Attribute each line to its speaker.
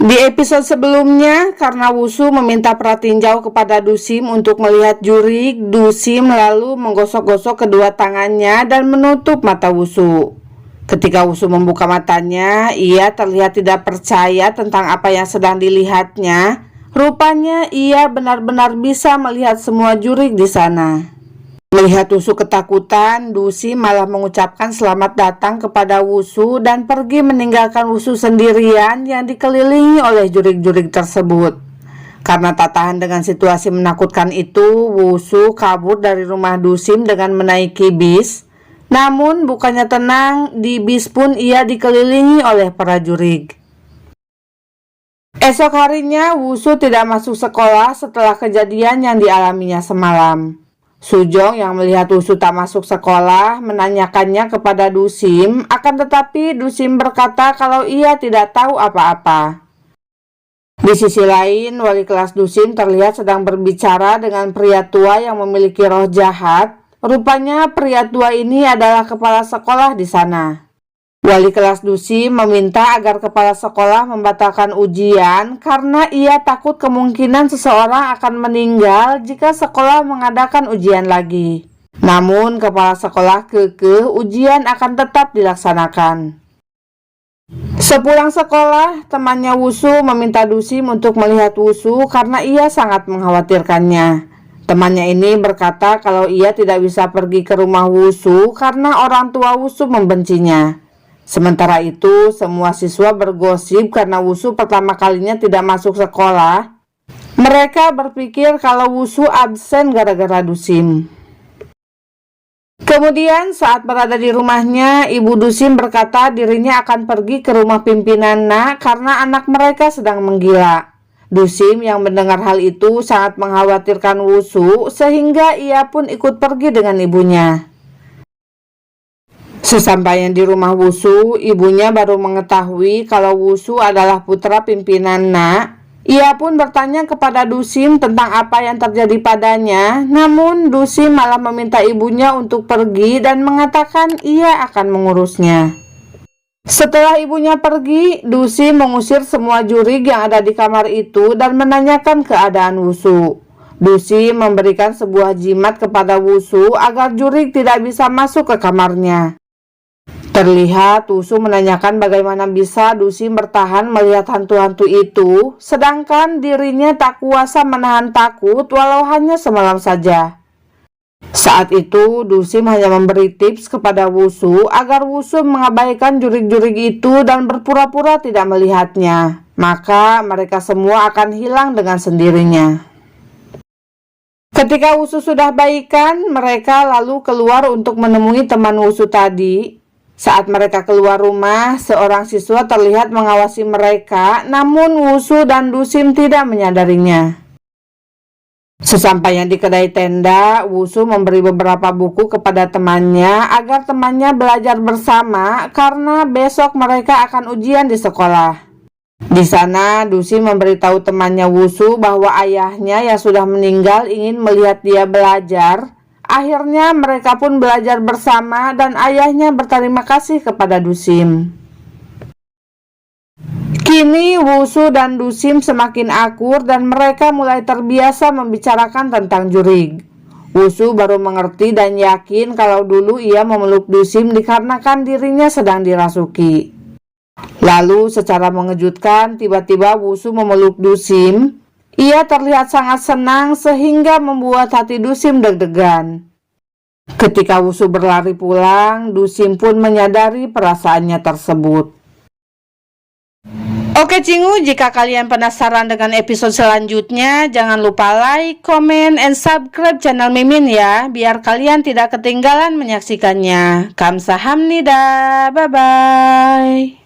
Speaker 1: Di episode sebelumnya, karena Wushu meminta pratinjau kepada Dusim untuk melihat jurig, Dusim lalu menggosok-gosok kedua tangannya dan menutup mata Wushu. Ketika Wushu membuka matanya, ia terlihat tidak percaya tentang apa yang sedang dilihatnya. Rupanya ia benar-benar bisa melihat semua jurig di sana. Melihat Wushu ketakutan, Dusim malah mengucapkan selamat datang kepada Wushu dan pergi meninggalkan Wushu sendirian yang dikelilingi oleh jurig-jurig tersebut. Karena tak tahan dengan situasi menakutkan itu, Wushu kabur dari rumah Dusim dengan menaiki bis. Namun bukannya tenang, di bis pun ia dikelilingi oleh para jurig. Esok harinya Wushu tidak masuk sekolah setelah kejadian yang dialaminya semalam. Sujong yang melihat Wushu tak masuk sekolah menanyakannya kepada Dusim, akan tetapi Dusim berkata kalau ia tidak tahu apa-apa. Di sisi lain, wali kelas Dusim terlihat sedang berbicara dengan pria tua yang memiliki roh jahat. Rupanya pria tua ini adalah kepala sekolah di sana. Wali kelas Dusim meminta agar kepala sekolah membatalkan ujian karena ia takut kemungkinan seseorang akan meninggal jika sekolah mengadakan ujian lagi. Namun kepala sekolah kekeh ujian akan tetap dilaksanakan. Sepulang sekolah, temannya Wushu meminta Dusim untuk melihat Wushu karena ia sangat mengkhawatirkannya. Temannya ini berkata kalau ia tidak bisa pergi ke rumah Wushu karena orang tua Wushu membencinya. Sementara itu, semua siswa bergosip karena Wushu pertama kalinya tidak masuk sekolah. Mereka berpikir kalau Wushu absen gara-gara Dusim. Kemudian saat berada di rumahnya, ibu Dusim berkata dirinya akan pergi ke rumah pimpinan Na karena anak mereka sedang menggila. Dusim yang mendengar hal itu sangat mengkhawatirkan Wushu sehingga ia pun ikut pergi dengan ibunya. Sesampainya di rumah Wushu, ibunya baru mengetahui kalau Wushu adalah putra pimpinan Na. Ia pun bertanya kepada Dusim tentang apa yang terjadi padanya, namun Dusim malah meminta ibunya untuk pergi dan mengatakan ia akan mengurusnya. Setelah ibunya pergi, Dusim mengusir semua jurig yang ada di kamar itu dan menanyakan keadaan Wushu. Dusim memberikan sebuah jimat kepada Wushu agar jurig tidak bisa masuk ke kamarnya. Terlihat Wushu menanyakan bagaimana bisa Dusim bertahan melihat hantu-hantu itu, sedangkan dirinya tak kuasa menahan takut walau hanya semalam saja. Saat itu Dusim hanya memberi tips kepada Wushu agar Wushu mengabaikan jurig-jurig itu dan berpura-pura tidak melihatnya, maka mereka semua akan hilang dengan sendirinya. Ketika Wushu sudah baikan, mereka lalu keluar untuk menemui teman Wushu tadi. Saat mereka keluar rumah, seorang siswa terlihat mengawasi mereka, namun Wushu dan Dusim tidak menyadarinya. Sesampainya di kedai tenda, Wushu memberi beberapa buku kepada temannya agar temannya belajar bersama karena besok mereka akan ujian di sekolah. Di sana, Dusim memberitahu temannya Wushu bahwa ayahnya yang sudah meninggal ingin melihat dia belajar. Akhirnya mereka pun belajar bersama dan ayahnya berterima kasih kepada Dusim. Kini Wushu dan Dusim semakin akur dan mereka mulai terbiasa membicarakan tentang jurig. Wushu baru mengerti dan yakin kalau dulu ia memeluk Dusim dikarenakan dirinya sedang dirasuki. Lalu secara mengejutkan tiba-tiba Wushu memeluk Dusim. Ia terlihat sangat senang sehingga membuat hati Dusim deg-degan. Ketika Wushu berlari pulang, Dusim pun menyadari perasaannya tersebut. Oke Cingu, jika kalian penasaran dengan episode selanjutnya, jangan lupa like, comment, and subscribe channel Mimin ya, biar kalian tidak ketinggalan menyaksikannya. Kamsahamnida, bye-bye.